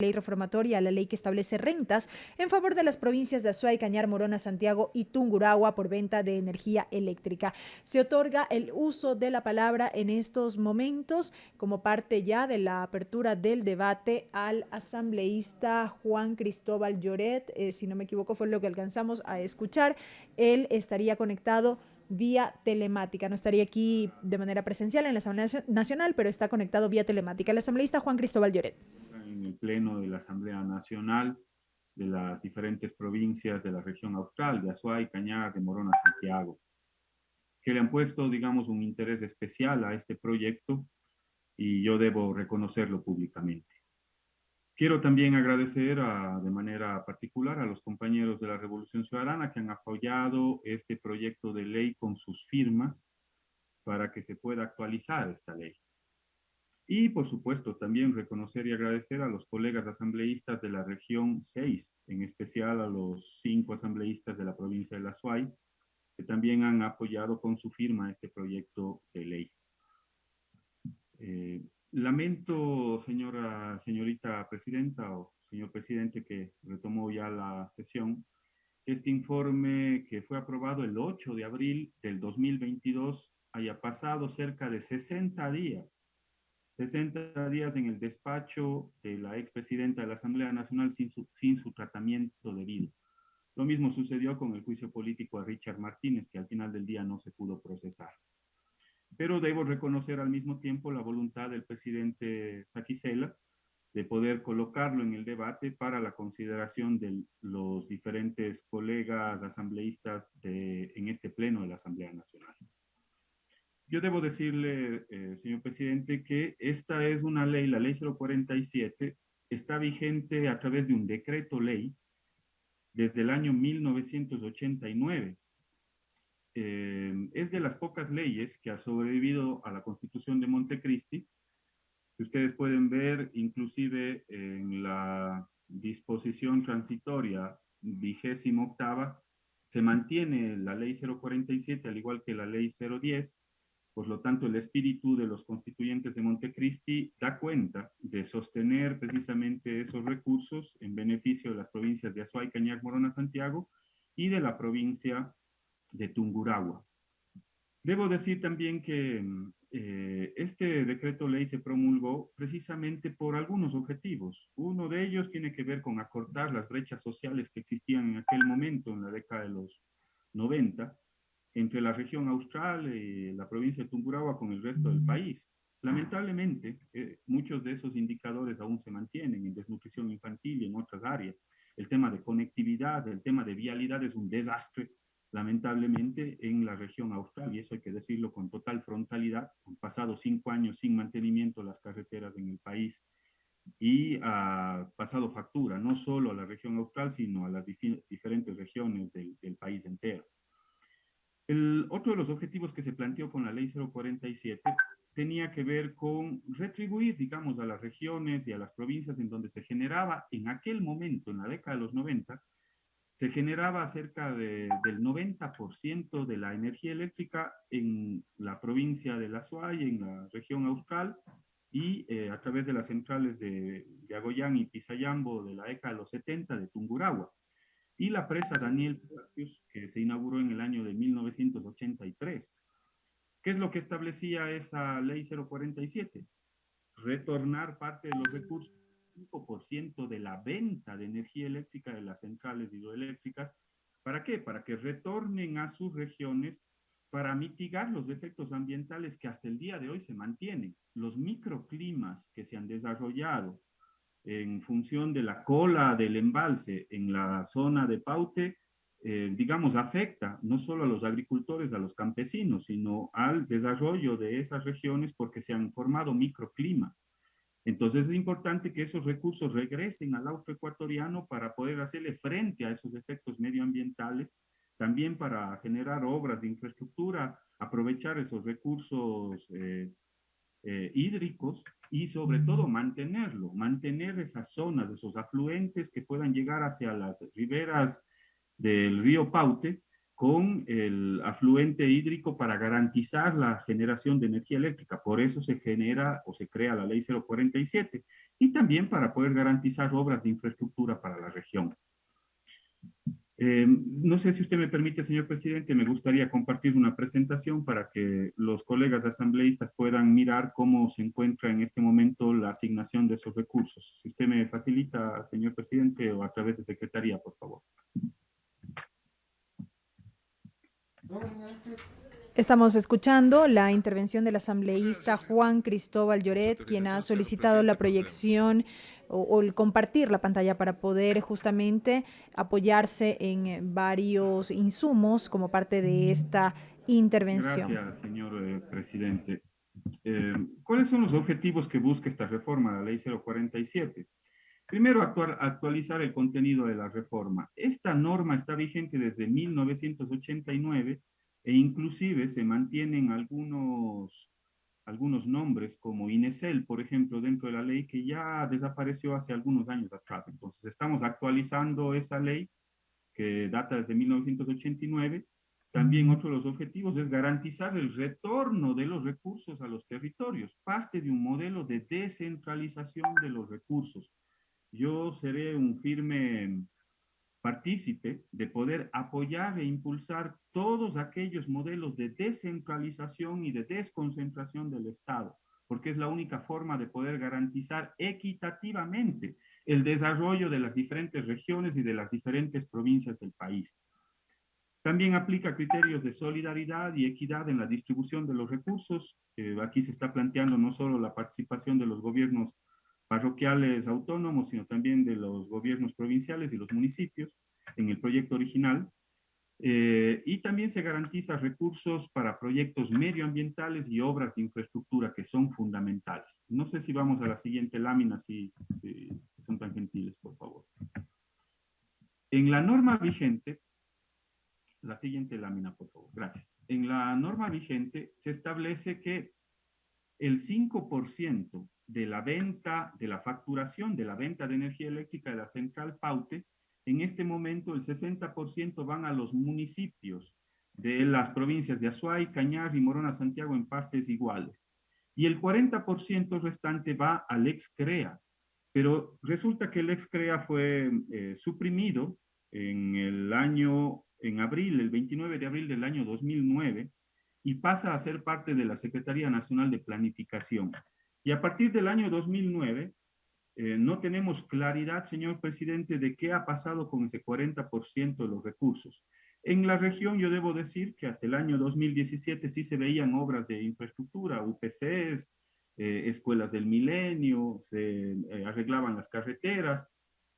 ley reformatoria a la ley que establece rentas en favor de las provincias de Azuay, Cañar, Morona, Santiago y Tungurahua por venta de energía eléctrica. Se otorga el uso de la palabra en estos momentos como parte ya de la apertura del debate al asambleísta Juan Cristóbal Lloret. Si no me equivoco fue lo que alcanzamos a escuchar. Él estaría conectado vía telemática, no estaría aquí de manera presencial en la Asamblea Nacional, pero está conectado vía telemática. El asambleísta Juan Cristóbal Lloret. En el Pleno de la Asamblea Nacional de las diferentes provincias de la región austral, de Azuay, Cañar, de Morona, Santiago, que le han puesto, digamos, un interés especial a este proyecto y yo debo reconocerlo públicamente. Quiero también agradecer de manera particular a los compañeros de la Revolución Ciudadana que han apoyado este proyecto de ley con sus firmas para que se pueda actualizar esta ley. Y, por supuesto, también reconocer y agradecer a los colegas asambleístas de la región 6, en especial a los 5 asambleístas de la provincia de La Suay, que también han apoyado con su firma este proyecto de ley. Lamento, señorita presidenta o señor presidente que retomó ya la sesión, que este informe que fue aprobado el 8 de abril del 2022 haya pasado cerca de 60 días 60 días en el despacho de la expresidenta de la Asamblea Nacional sin su tratamiento debido. Lo mismo sucedió con el juicio político a Richard Martínez, que al final del día no se pudo procesar. Pero debo reconocer al mismo tiempo la voluntad del presidente Saquicela de poder colocarlo en el debate para la consideración de los diferentes colegas asambleístas en este pleno de la Asamblea Nacional. Yo debo decirle, señor presidente, que esta es una ley, la ley 047, está vigente a través de un decreto ley desde el año 1989. Es de las pocas leyes que ha sobrevivido a la Constitución de Montecristi, que ustedes pueden ver inclusive en la disposición transitoria 28ª, se mantiene la ley 047 al igual que la ley 010. Por lo tanto, el espíritu de los constituyentes de Montecristi da cuenta de sostener precisamente esos recursos en beneficio de las provincias de Azuay, Cañar, Morona, Santiago y de la provincia de Tungurahua. Debo decir también que este decreto ley se promulgó precisamente por algunos objetivos. Uno de ellos tiene que ver con acortar las brechas sociales que existían en aquel momento, en la década de los 90, entre la región austral y la provincia de Tungurahua con el resto del país. Lamentablemente, muchos de esos indicadores aún se mantienen en desnutrición infantil y en otras áreas. El tema de conectividad, el tema de vialidad es un desastre, lamentablemente, en la región austral, y eso hay que decirlo con total frontalidad. Han pasado 5 años sin mantenimiento las carreteras en el país y ha pasado factura no solo a la región austral, sino a las diferentes regiones del país entero. Otro de los objetivos que se planteó con la ley 047 tenía que ver con retribuir, digamos, a las regiones y a las provincias en donde se generaba en aquel momento, en la década de los 90, se generaba cerca del 90% de la energía eléctrica en la provincia de La Suay, en la región austral, y a través de las centrales de Agoyán y Pisayambo de la década de los 70 de Tungurahua y la presa Daniel Palacios, que se inauguró en el año de 1983. ¿Qué es lo que establecía esa ley 047? Retornar parte de los recursos, 5% de la venta de energía eléctrica de las centrales hidroeléctricas. ¿Para qué? Para que retornen a sus regiones para mitigar los efectos ambientales que hasta el día de hoy se mantienen. Los microclimas que se han desarrollado en función de la cola del embalse en la zona de Paute, digamos, afecta no solo a los agricultores, a los campesinos, sino al desarrollo de esas regiones porque se han formado microclimas. Entonces es importante que esos recursos regresen al austroecuatoriano para poder hacerle frente a esos efectos medioambientales, también para generar obras de infraestructura, aprovechar esos recursos hídricos y sobre todo mantener esas zonas, esos afluentes que puedan llegar hacia las riberas del río Paute con el afluente hídrico para garantizar la generación de energía eléctrica. Por eso se genera o se crea la ley 047, y también para poder garantizar obras de infraestructura para la región. No sé si usted me permite, señor presidente, me gustaría compartir una presentación para que los colegas asambleístas puedan mirar cómo se encuentra en este momento la asignación de esos recursos. Si usted me facilita, señor presidente, o a través de secretaría, por favor. Estamos escuchando la intervención del asambleísta Juan Cristóbal Lloret, quien ha solicitado la proyección o el compartir la pantalla para poder justamente apoyarse en varios insumos como parte de esta intervención. Gracias, señor presidente. ¿Cuáles son los objetivos que busca esta reforma, la ley 047? Primero, actualizar el contenido de la reforma. Esta norma está vigente desde 1989 e inclusive se mantienen algunos nombres como INESEL, por ejemplo, dentro de la ley que ya desapareció hace algunos años atrás. Entonces, estamos actualizando esa ley que data desde 1989. También otro de los objetivos es garantizar el retorno de los recursos a los territorios, parte de un modelo de descentralización de los recursos. Yo seré un firme partícipe de poder apoyar e impulsar todos aquellos modelos de descentralización y de desconcentración del Estado, porque es la única forma de poder garantizar equitativamente el desarrollo de las diferentes regiones y de las diferentes provincias del país. También aplica criterios de solidaridad y equidad en la distribución de los recursos. Aquí se está planteando no solo la participación de los gobiernos parroquiales autónomos, sino también de los gobiernos provinciales y los municipios en el proyecto original. Y también se garantiza recursos para proyectos medioambientales y obras de infraestructura que son fundamentales. No sé si vamos a la siguiente lámina, si son tan gentiles, por favor. En la norma vigente, la siguiente lámina, por favor, gracias. En la norma vigente se establece que el 5% de la venta, de la facturación de la venta de energía eléctrica de la central Paute, en este momento el 60% van a los municipios de las provincias de Azuay, Cañar y Morona Santiago en partes iguales. Y el 40% restante va al ex-CREA. Pero resulta que el ex-CREA fue suprimido en abril, el 29 de abril del año 2009, y pasa a ser parte de la Secretaría Nacional de Planificación. Y a partir del año 2009, no tenemos claridad, señor presidente, de qué ha pasado con ese 40% de los recursos. En la región yo debo decir que hasta el año 2017 sí se veían obras de infraestructura, UPCs, escuelas del milenio, se arreglaban las carreteras,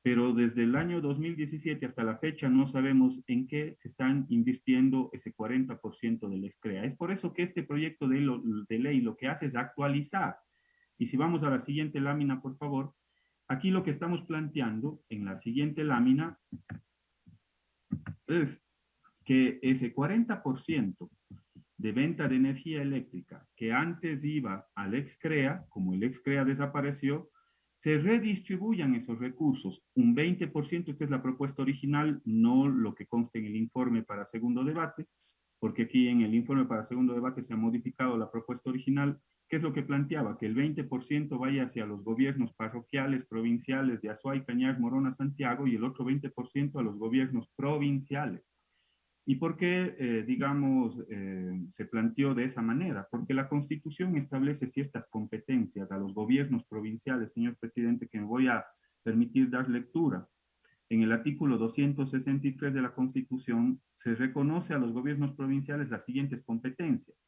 pero desde el año 2017 hasta la fecha no sabemos en qué se están invirtiendo ese 40% del ex-CREA. Es por eso que este proyecto de ley lo que hace es actualizar. Y si vamos a la siguiente lámina, por favor, aquí lo que estamos planteando en la siguiente lámina es que ese 40% de venta de energía eléctrica que antes iba al ex-CREA, como el ex-CREA desapareció, se redistribuyan esos recursos. Un 20%, esta es la propuesta original, no lo que consta en el informe para segundo debate, porque aquí en el informe para segundo debate se ha modificado la propuesta original, que es lo que planteaba, que el 20% vaya hacia los gobiernos parroquiales, provinciales de Azuay, Cañar, Morona, Santiago, y el otro 20% a los gobiernos provinciales. ¿Y por qué, se planteó de esa manera? Porque la Constitución establece ciertas competencias a los gobiernos provinciales, señor presidente, que me voy a permitir dar lectura. En el artículo 263 de la Constitución se reconoce a los gobiernos provinciales las siguientes competencias.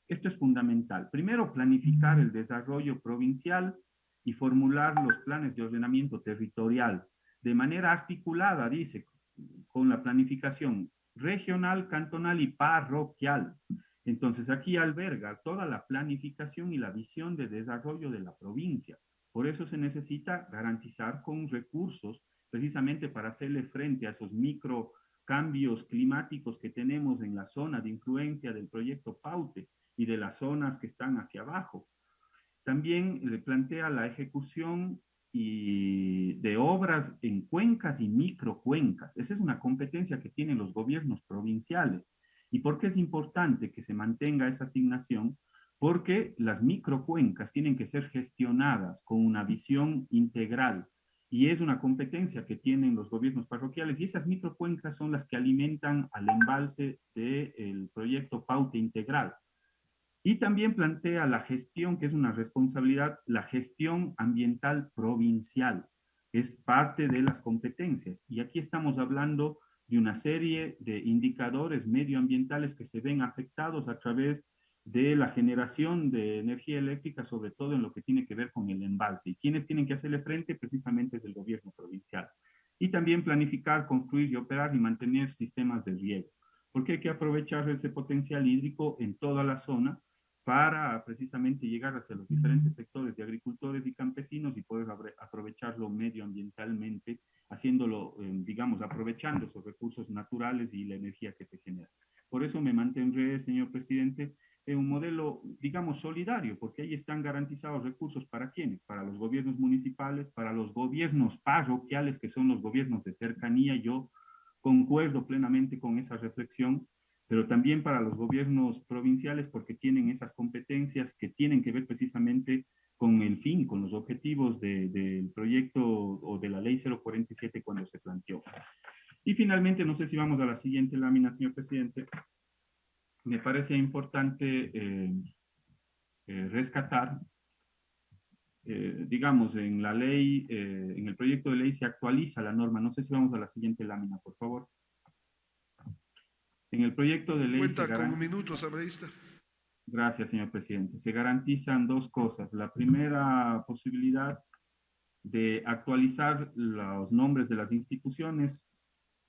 Esto es fundamental. Primero, planificar el desarrollo provincial y formular los planes de ordenamiento territorial de manera articulada, dice, con la planificación regional, cantonal y parroquial. Entonces aquí alberga toda la planificación y la visión de desarrollo de la provincia. Por eso se necesita garantizar con recursos precisamente para hacerle frente a esos micro cambios climáticos que tenemos en la zona de influencia del proyecto Paute y de las zonas que están hacia abajo. También le plantea la ejecución y de obras en cuencas y microcuencas. Esa es una competencia que tienen los gobiernos provinciales. ¿Y por qué es importante que se mantenga esa asignación? porque las microcuencas tienen que ser gestionadas con una visión integral y es una competencia que tienen los gobiernos parroquiales y esas microcuencas son las que alimentan al embalse del proyecto Paute Integral. Y también plantea la gestión, que es una responsabilidad, la gestión ambiental provincial, es parte de las competencias. Y aquí estamos hablando de una serie de indicadores medioambientales que se ven afectados a través de la generación de energía eléctrica, sobre todo en lo que tiene que ver con el embalse. ¿Y quiénes tienen que hacerle frente? Precisamente es el gobierno provincial. Y también planificar, construir y operar y mantener sistemas de riego, porque hay que aprovechar ese potencial hídrico en toda la zona para precisamente llegar hacia los diferentes sectores de agricultores y campesinos y poder aprovecharlo medioambientalmente, haciéndolo, digamos, aprovechando esos recursos naturales y la energía que se genera. Por eso me mantendré, señor presidente, en un modelo, digamos, solidario, porque ahí están garantizados recursos para quiénes, para los gobiernos municipales, para los gobiernos parroquiales, que son los gobiernos de cercanía. Yo concuerdo plenamente con esa reflexión, pero también para los gobiernos provinciales porque tienen esas competencias que tienen que ver precisamente con el fin, con los objetivos del proyecto o de la ley 047 cuando se planteó. Y finalmente, no sé si vamos a la siguiente lámina, señor presidente, me parece importante rescatar, digamos, en la ley, en el proyecto de ley se actualiza la norma, no sé si vamos a la siguiente lámina, por favor. En el proyecto de ley Cuenta con un minuto, asambleísta. Gracias, señor presidente. Se garantizan dos cosas. La primera posibilidad de actualizar los nombres de las instituciones.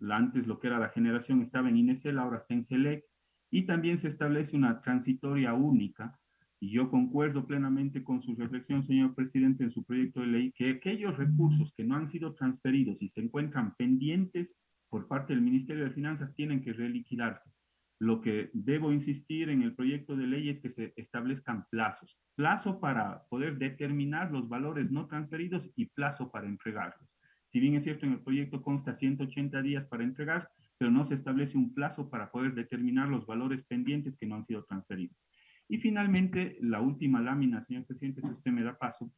Antes lo que era la generación estaba en INESEL, ahora está en SELEC. Y también se establece una transitoria única. Y yo concuerdo plenamente con su reflexión, señor presidente, en su proyecto de ley, que aquellos recursos que no han sido transferidos y se encuentran pendientes por parte del Ministerio de Finanzas tienen que reliquidarse. Lo que debo insistir en el proyecto de ley es que se establezcan plazos. Plazo para poder determinar los valores no transferidos y plazo para entregarlos. Si bien es cierto, en el proyecto consta 180 días para entregar, pero no se establece un plazo para poder determinar los valores pendientes que no han sido transferidos. Y finalmente, la última lámina, señor presidente, si usted me da paso.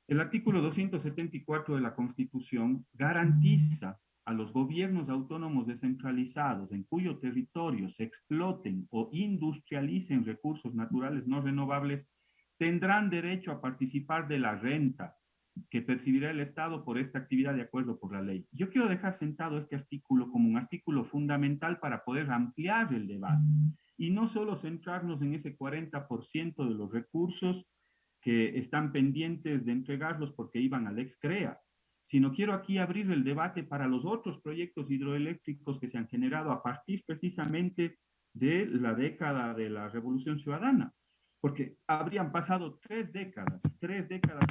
El artículo 274 de la Constitución garantiza a los gobiernos autónomos descentralizados en cuyo territorio se exploten o industrialicen recursos naturales no renovables, tendrán derecho a participar de las rentas que percibirá el Estado por esta actividad de acuerdo por la ley. Yo quiero dejar sentado este artículo como un artículo fundamental para poder ampliar el debate y no solo centrarnos en ese 40% de los recursos que están pendientes de entregarlos porque iban al ex-CREA, sino quiero aquí abrir el debate para los otros proyectos hidroeléctricos que se han generado a partir precisamente de la década de la Revolución Ciudadana, porque habrían pasado 3 décadas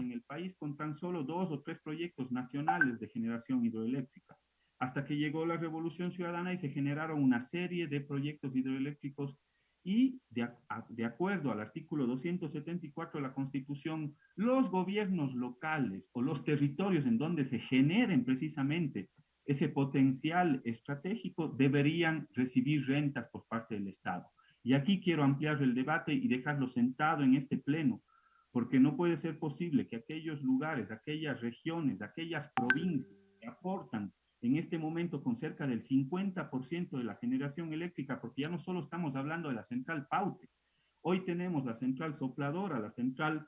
en el país con tan solo 2 o 3 proyectos nacionales de generación hidroeléctrica, hasta que llegó la Revolución Ciudadana y se generaron una serie de proyectos hidroeléctricos y de acuerdo al artículo 274 de la Constitución, los gobiernos locales o los territorios en donde se generen precisamente ese potencial estratégico deberían recibir rentas por parte del Estado. Y aquí quiero ampliar el debate y dejarlo sentado en este pleno, porque no puede ser posible que aquellos lugares, aquellas regiones, aquellas provincias que aportan en este momento con cerca del 50% de la generación eléctrica, porque ya no solo estamos hablando de la central Paute, hoy tenemos la central Sopladora, la central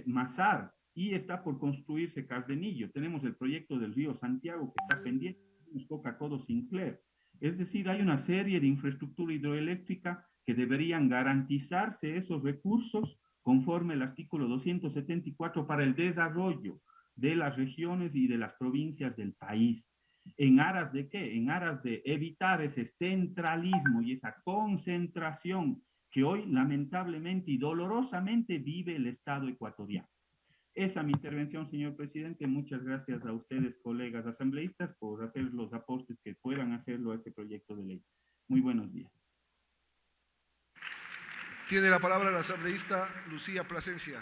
Mazar, y está por construirse Cardenillo, tenemos el proyecto del río Santiago que está pendiente, nos toca todo Sinclair. Es decir, hay una serie de infraestructura hidroeléctrica que deberían garantizarse esos recursos conforme el artículo 274 para el desarrollo de las regiones y de las provincias del país. ¿En aras de qué? En aras de evitar ese centralismo y esa concentración que hoy lamentablemente y dolorosamente vive el Estado ecuatoriano. Esa es mi intervención, señor presidente. Muchas gracias a ustedes, colegas asambleístas, por hacer los aportes que puedan hacerlo a este proyecto de ley. Muy buenos días. Tiene la palabra la asambleísta Lucía Plasencia.